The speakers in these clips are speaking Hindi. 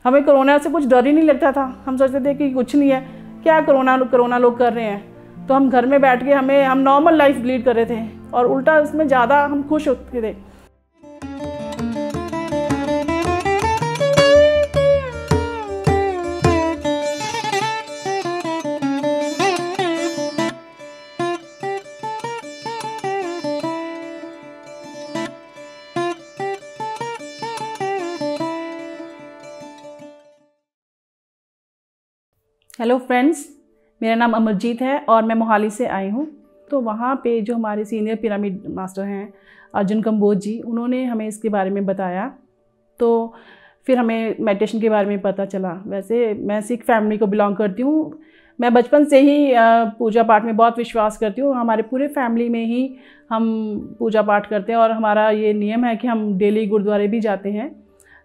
हमें कोरोना से कुछ डर ही नहीं लगता था। हम सोचते थे कि कुछ नहीं है, क्या कोरोना लोग कर रहे हैं। तो हम घर में बैठ के हम नॉर्मल लाइफ लीड कर रहे थे और उल्टा उसमें ज़्यादा हम खुश होते थे। हेलो फ्रेंड्स, मेरा नाम अमरजीत है और मैं मोहाली से आई हूँ। तो वहाँ पे जो हमारे सीनियर पिरामिड मास्टर हैं अर्जुन कंबोज जी, उन्होंने हमें इसके बारे में बताया। तो फिर हमें मेडिटेशन के बारे में पता चला। वैसे मैं सिख फैमिली को बिलोंग करती हूँ। मैं बचपन से ही पूजा पाठ में बहुत विश्वास करती हूँ। हमारे पूरे फैमिली में ही हम पूजा पाठ करते हैं और हमारा ये नियम है कि हम डेली गुरुद्वारे भी जाते हैं।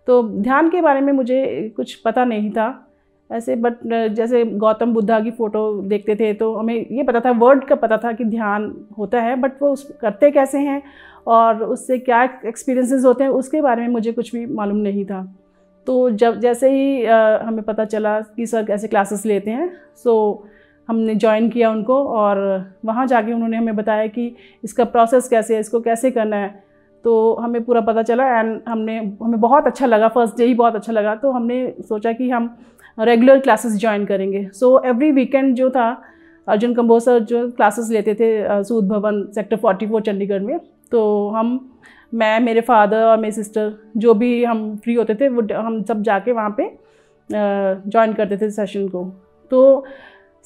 तो ध्यान के बारे में मुझे कुछ पता नहीं था ऐसे, बट जैसे गौतम बुद्धा की फ़ोटो देखते थे तो हमें ये पता था, वर्ड का पता था कि ध्यान होता है, बट वो करते कैसे हैं और उससे क्या एक्सपीरियंसेस होते हैं उसके बारे में मुझे कुछ भी मालूम नहीं था। तो जैसे ही हमें पता चला कि सर ऐसे क्लासेस लेते हैं, सो हमने ज्वाइन किया उनको और वहाँ जाके उन्होंने हमें बताया कि इसका प्रोसेस कैसे है, इसको कैसे करना है। तो हमें पूरा पता चला एंड हमें बहुत अच्छा लगा। फर्स्ट डे ही बहुत अच्छा लगा। तो हमने सोचा कि हम रेगुलर क्लासेस ज्वाइन करेंगे। सो एवरी वीकेंड जो था अर्जुन कंबोज सर जो क्लासेस लेते थे सूद भवन सेक्टर 44 चंडीगढ़ में। तो मैं मेरे फादर और मेरी सिस्टर जो भी हम फ्री होते थे वो हम सब जाके वहाँ पे ज्वाइन करते थे सेशन को। तो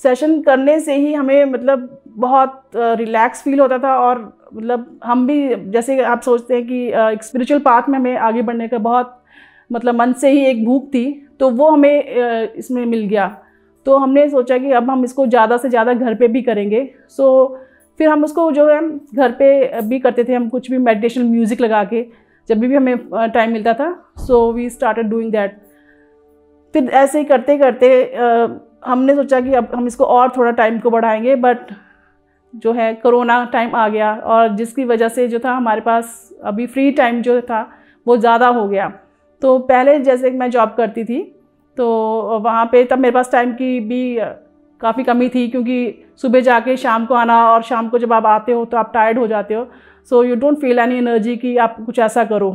सेशन करने से ही हमें मतलब बहुत रिलैक्स फील होता था और मतलब हम भी, जैसे आप सोचते हैं कि एक स्पिरिचुअल पाथ में हमें आगे बढ़ने का बहुत मतलब मन से ही एक भूख थी, तो वो हमें इसमें मिल गया। तो हमने सोचा कि अब हम इसको ज़्यादा से ज़्यादा घर पे भी करेंगे। सो फिर हम उसको जो है घर पे भी करते थे। हम कुछ भी मेडिटेशन म्यूज़िक लगा के जब भी हमें टाइम मिलता था, so we started doing that. फिर ऐसे ही करते करते हमने सोचा कि अब हम इसको और थोड़ा टाइम को बढ़ाएंगे, बट जो है कोरोना टाइम आ गया और जिसकी वजह से जो था हमारे पास अभी फ्री टाइम जो था वो ज़्यादा हो गया। तो पहले जैसे मैं जॉब करती थी तो वहाँ पे तब मेरे पास टाइम की भी काफ़ी कमी थी, क्योंकि सुबह जाके शाम को आना और शाम को जब आप आते हो तो आप टायर्ड हो जाते हो। So you don't feel any energy कि आप कुछ ऐसा करो।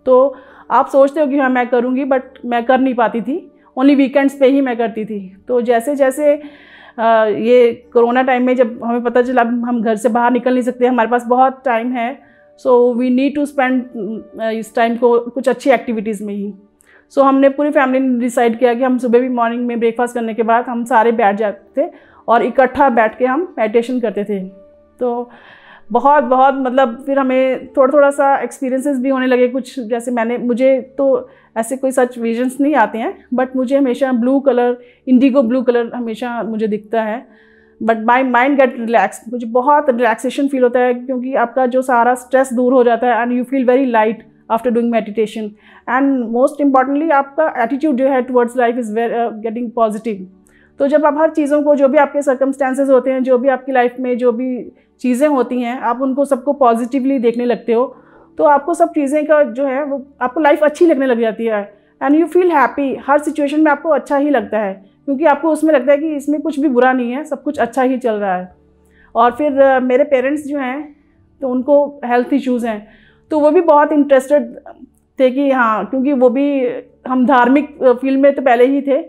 तो आप सोचते हो कि हाँ मैं करूँगी, बट मैं कर नहीं पाती थी। ओनली वीकेंड्स पे ही मैं करती थी। तो जैसे जैसे ये कोरोना टाइम में जब हमें पता चला हम घर से बाहर निकल नहीं सकते, हमारे पास बहुत टाइम है, so we need to spend इस टाइम को कुछ अच्छी एक्टिविटीज़ में ही। सो हमने पूरी फैमिली ने डिसाइड किया कि हम सुबह भी मॉर्निंग में ब्रेकफास्ट करने के बाद हम सारे बैठ जाते थे और इकट्ठा बैठ के हम मेडिटेशन करते थे। तो बहुत मतलब फिर हमें थोड़ा सा एक्सपीरियंसेस भी होने लगे कुछ। जैसे मुझे तो ऐसे कोई सच विजन्स नहीं आते हैं, बट मुझे हमेशा blue colour, indigo blue colour हमेशा मुझे दिखता है। But my mind get relax, मुझे बहुत रिलैक्सेशन फील होता है, क्योंकि आपका जो सारा स्ट्रेस दूर हो जाता है and you feel very light after doing meditation. And most importantly आपका एटीट्यूड जो है towards life is getting positive. तो जब आप हर चीज़ों को, जो भी आपके सर्कमस्टेंसेस होते हैं, जो भी आपकी लाइफ में जो भी चीज़ें होती हैं, आप उनको सबको पॉजिटिवली देखने लगते हो, तो आपको सब चीज़ें का जो है वो आपको लाइफ अच्छी लगने लग जाती है and you feel happy. Her situation में आपको अच्छा ही लगता है, क्योंकि आपको उसमें लगता है कि इसमें कुछ भी बुरा नहीं है, सब कुछ अच्छा ही चल रहा है। और फिर मेरे पेरेंट्स जो हैं तो उनको हेल्थ इश्यूज़ हैं, तो वो भी बहुत इंटरेस्टेड थे कि हाँ, क्योंकि वो भी, हम धार्मिक फील्ड में तो पहले ही थे,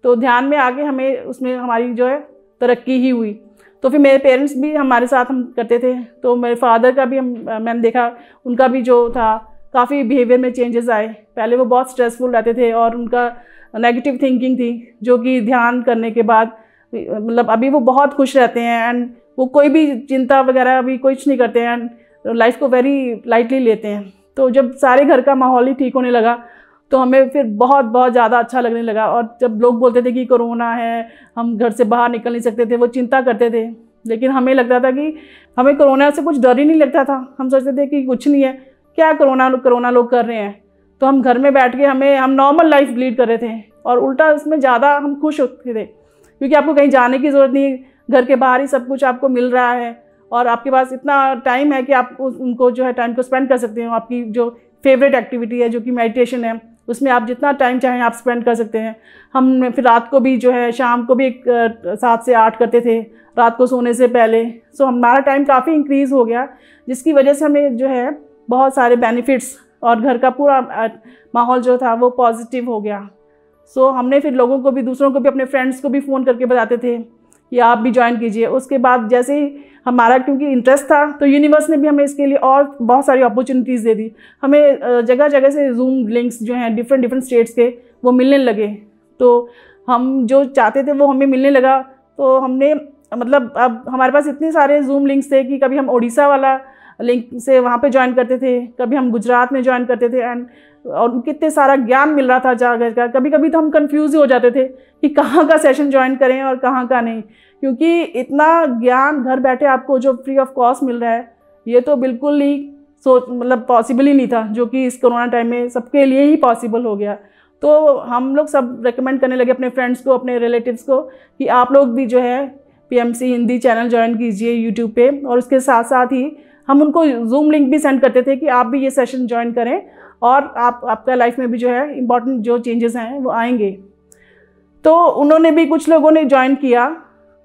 तो ध्यान में आके हमें उसमें हमारी जो है तरक्की ही हुई। तो फिर मेरे पेरेंट्स भी हमारे साथ हम करते थे। तो मेरे फादर का भी मैंने देखा, उनका भी जो था काफ़ी बिहेवियर में चेंजेस आए। पहले वो बहुत स्ट्रेसफुल रहते थे और उनका नेगेटिव थिंकिंग थी, जो कि ध्यान करने के बाद मतलब अभी वो बहुत खुश रहते हैं एंड वो कोई भी चिंता वगैरह अभी कुछ नहीं करते हैं एंड लाइफ को वेरी लाइटली लेते हैं। तो जब सारे घर का माहौल ही ठीक होने लगा तो हमें फिर बहुत ज़्यादा अच्छा लगने लगा। और जब लोग बोलते थे कि कोरोना है, हम घर से बाहर निकल नहीं सकते थे, वो चिंता करते थे, लेकिन हमें लगता था कि हमें कोरोना से कुछ डर ही नहीं लगता था। हम सोचते थे कि कुछ नहीं है, क्या कोरोना लोग कर रहे हैं। तो हम घर में बैठ के हम नॉर्मल लाइफ लीड कर रहे थे और उल्टा उसमें ज़्यादा हम खुश होते थे, क्योंकि आपको कहीं जाने की ज़रूरत नहीं, घर के बाहर ही सब कुछ आपको मिल रहा है और आपके पास इतना टाइम है कि आप उनको जो है टाइम को स्पेंड कर सकते हो। आपकी जो फेवरेट एक्टिविटी है जो कि मेडिटेशन है, उसमें आप जितना टाइम चाहें आप स्पेंड कर सकते हैं। हम फिर रात को भी जो है, शाम को भी 7 से 8 करते थे रात को सोने से पहले। सो हमारा टाइम काफ़ी इंक्रीज़ हो गया, जिसकी वजह से हमें जो है बहुत सारे बेनिफिट्स और घर का पूरा माहौल जो था वो पॉजिटिव हो गया। सो हमने फिर लोगों को भी, दूसरों को भी, अपने फ्रेंड्स को भी फ़ोन करके बताते थे कि आप भी ज्वाइन कीजिए। उसके बाद जैसे ही हमारा क्योंकि इंटरेस्ट था तो यूनिवर्स ने भी हमें इसके लिए और बहुत सारी अपॉर्चुनिटीज़ दे दी। हमें जगह जगह से जूम लिंक्स जो हैं डिफरेंट स्टेट्स के वो मिलने लगे। तो हम जो चाहते थे वो हमें मिलने लगा। तो हमने मतलब अब हमारे पास इतने सारे जूम लिंक्स थे कि कभी हम उड़ीसा वाला लिंक से वहाँ पे ज्वाइन करते थे, कभी हम गुजरात में ज्वाइन करते थे, एंड और कितने सारा ज्ञान मिल रहा था जाकर का। कभी कभी तो हम कंफ्यूज हो जाते थे कि कहाँ का सेशन ज्वाइन करें और कहाँ का नहीं, क्योंकि इतना ज्ञान घर बैठे आपको जो फ्री ऑफ कॉस्ट मिल रहा है ये तो बिल्कुल ही मतलब पॉसिबल ही नहीं था, जो कि इस कोरोना टाइम में सबके लिए ही पॉसिबल हो गया। तो हम लोग सब रेकमेंड करने लगे अपने फ्रेंड्स को, अपने रिलेटिव्स को कि आप लोग भी जो है PMC हिंदी चैनल ज्वाइन कीजिए यूट्यूब पे। और उसके साथ साथ ही हम उनको जूम लिंक भी सेंड करते थे कि आप भी ये सेशन ज्वाइन करें और आपका लाइफ में भी जो है इम्पॉर्टेंट जो चेंजेस हैं वो आएंगे। तो उन्होंने भी, कुछ लोगों ने ज्वाइन किया,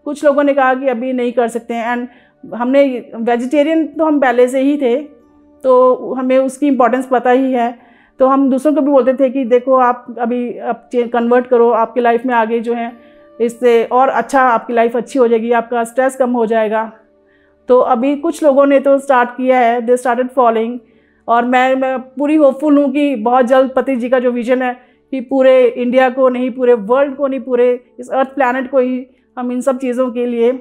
कुछ लोगों ने कहा कि अभी नहीं कर सकते हैं। एंड हमने वेजिटेरियन तो हम पहले से ही थे तो हमें उसकी इम्पोर्टेंस पता ही है। तो हम दूसरों को भी बोलते थे कि देखो आप अभी कन्वर्ट करो, आपकी लाइफ में आगे जो है इससे और अच्छा, आपकी लाइफ अच्छी हो जाएगी, आपका स्ट्रेस कम हो जाएगा। तो अभी कुछ लोगों ने तो स्टार्ट किया है, दे स्टार्टेड फॉलोइंग। और मैं पूरी होपफुल हूँ कि बहुत जल्द पति जी का जो विज़न है कि पूरे इंडिया को नहीं, पूरे वर्ल्ड को नहीं, पूरे इस अर्थ प्लैनेट को ही हम इन सब चीज़ों के लिए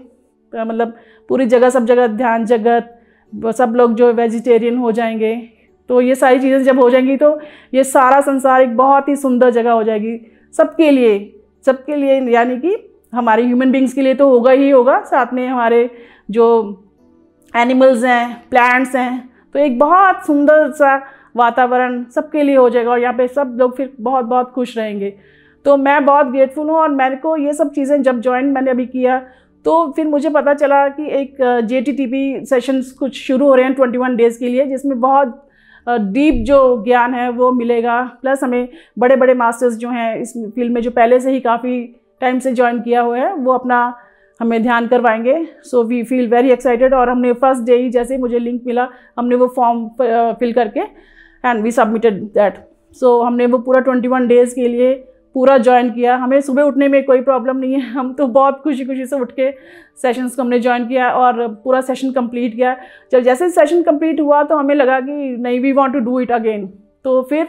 मतलब पूरी जगह, सब जगह ध्यान जगत, सब लोग जो वेजिटेरियन हो जाएंगे। तो ये सारी चीज़ें जब हो जाएंगी तो ये सारा संसार एक बहुत ही सुंदर जगह हो जाएगी सबके लिए, यानी कि हमारे ह्यूमन बींग्स के लिए तो होगा ही होगा, साथ में हमारे जो एनिमल्स हैं, प्लांट्स हैं, तो एक बहुत सुंदर सा वातावरण सबके लिए हो जाएगा और यहाँ पे सब लोग फिर बहुत बहुत खुश रहेंगे। तो मैं बहुत ग्रेटफुल हूँ। और मेरे को ये सब चीज़ें जब ज्वाइन मैंने अभी किया तो फिर मुझे पता चला कि एक JTTP सेशंस कुछ शुरू हो रहे हैं 21 डेज़ के लिए, जिसमें बहुत डीप जो ज्ञान है वो मिलेगा। प्लस हमें बड़े बड़े मास्टर्स जो हैं इस फील्ड में, जो पहले से ही काफ़ी टाइम से ज्वाइन किया हुआ है, वो अपना हमें ध्यान करवाएंगे। So we feel very excited. और हमने फर्स्ट डे ही जैसे मुझे लिंक मिला, हमने वो फॉर्म फिल करके एंड वी सबमिटेड दैट। सो हमने वो पूरा 21 डेज़ के लिए पूरा ज्वाइन किया। हमें सुबह उठने में कोई प्रॉब्लम नहीं है, हम तो बहुत खुशी से उठ के सेशंस को हमने ज्वाइन किया और पूरा सेशन कंप्लीट किया। जब जैसे सेशन कंप्लीट हुआ तो हमें लगा कि नहीं, we want to do it again. तो फिर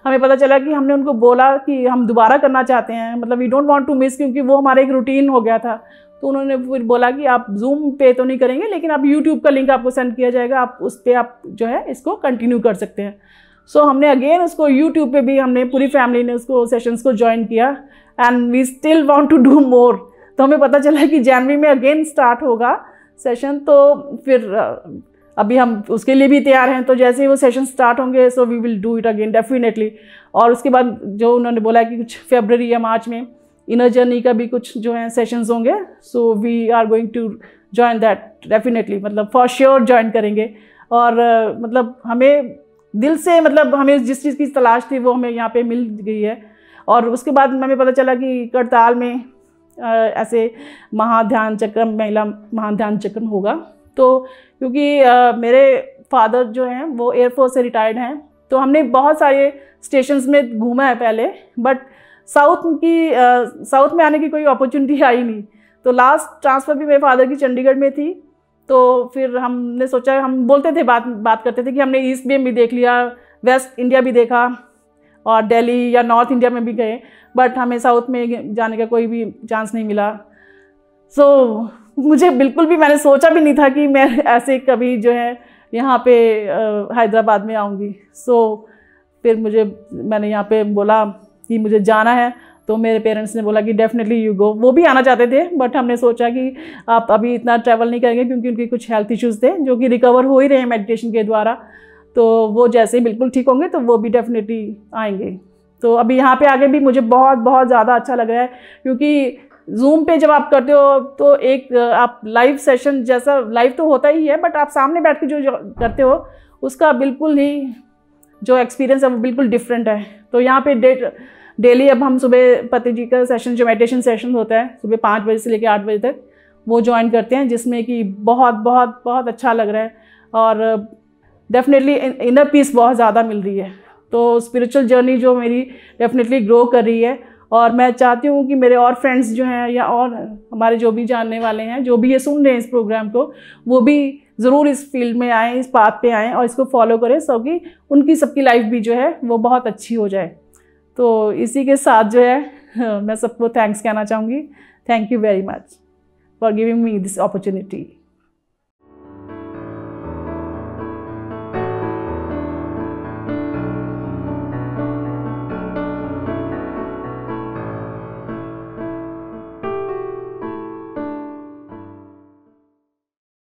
हमें पता चला कि हमने उनको बोला कि हम दोबारा करना चाहते हैं, मतलब we don't want to miss, क्योंकि वो हमारा एक रूटीन हो गया था। तो उन्होंने फिर बोला कि आप जूम पे तो नहीं करेंगे, लेकिन आप यूट्यूब का लिंक आपको सेंड किया जाएगा, आप उस पर आप जो है इसको कंटिन्यू कर सकते हैं। सो हमने अगेन उसको यूट्यूब पे भी, हमने पूरी फैमिली ने उसको सेशंस को ज्वाइन किया and we still want to do more. तो हमें पता चला कि जनवरी में अगेन स्टार्ट होगा सेशन। तो फिर अभी हम उसके लिए भी तैयार हैं। तो जैसे ही वो सेशन स्टार्ट होंगे so we will do it again definitely. और उसके बाद जो उन्होंने बोला कि कुछ फरवरी या मार्च में इनर जर्नी का भी कुछ जो है सेशंस होंगे। So we are going to join that definitely, मतलब फॉर श्योर ज्वाइन करेंगे। और मतलब हमें दिल से, मतलब हमें जिस चीज़ की तलाश थी वो हमें यहाँ पे मिल गई है। और उसके बाद हमें पता चला कि करताल में ऐसे महाध्यान चक्र, महिला महाध्यान चक्र होगा। तो क्योंकि मेरे फादर जो हैं वो एयरफोर्स से रिटायर्ड हैं, तो हमने बहुत सारे स्टेशंस में घूमा है पहले, बट साउथ में आने की कोई अपॉर्चुनिटी आई नहीं। तो लास्ट ट्रांसफ़र भी मेरे फादर की चंडीगढ़ में थी। तो फिर हमने सोचा, हम बोलते थे, बात करते थे कि हमने ईस्ट भी देख लिया, वेस्ट इंडिया भी देखा और दिल्ली या नॉर्थ इंडिया में भी गए, बट हमें साउथ में जाने का कोई भी चांस नहीं मिला। सो मुझे बिल्कुल भी, मैंने सोचा भी नहीं था कि मैं ऐसे कभी जो है यहाँ पे हैदराबाद में आऊँगी। सो फिर मैंने यहाँ पे बोला कि मुझे जाना है, तो मेरे पेरेंट्स ने बोला कि डेफिनेटली यू गो। वो भी आना चाहते थे, बट हमने सोचा कि आप अभी इतना ट्रैवल नहीं करेंगे, क्योंकि उनके कुछ हेल्थ इश्यूज़ थे जो कि रिकवर हो ही रहे हैं मेडिटेशन के द्वारा। तो वो जैसे ही बिल्कुल ठीक होंगे तो वो भी डेफिनेटली आएंगे। तो अभी यहाँ पे आगे भी मुझे बहुत बहुत ज़्यादा अच्छा लग रहा है, क्योंकि जूम पे जब आप करते हो तो एक आप लाइव सेशन जैसा, लाइव तो होता ही है, बट आप सामने बैठ के जो करते हो उसका बिल्कुल ही जो एक्सपीरियंस है वो बिल्कुल डिफरेंट है। तो यहाँ पे डेली अब हम सुबह पति जी का सेशन, जो मेडिटेशन सेशन होता है सुबह 5 बजे से लेकर 8 बजे तक, वो ज्वाइन करते हैं, जिसमें कि बहुत बहुत बहुत अच्छा लग रहा है और डेफिनेटली इनर पीस बहुत ज़्यादा मिल रही है। तो स्पिरिचुअल जर्नी जो मेरी डेफिनेटली ग्रो कर रही है और मैं चाहती हूँ कि मेरे और फ्रेंड्स जो हैं या और हमारे जो भी जानने वाले हैं, जो भी ये सुन रहे हैं इस प्रोग्राम को, वो भी ज़रूर इस फील्ड में आएँ, इस पाथ पे आएँ और इसको फॉलो करें, ताकि उनकी सबकी लाइफ भी जो है वो बहुत अच्छी हो जाए। तो इसी के साथ जो है मैं सबको थैंक्स कहना चाहूँगी। Thank you very much for giving me this opportunity.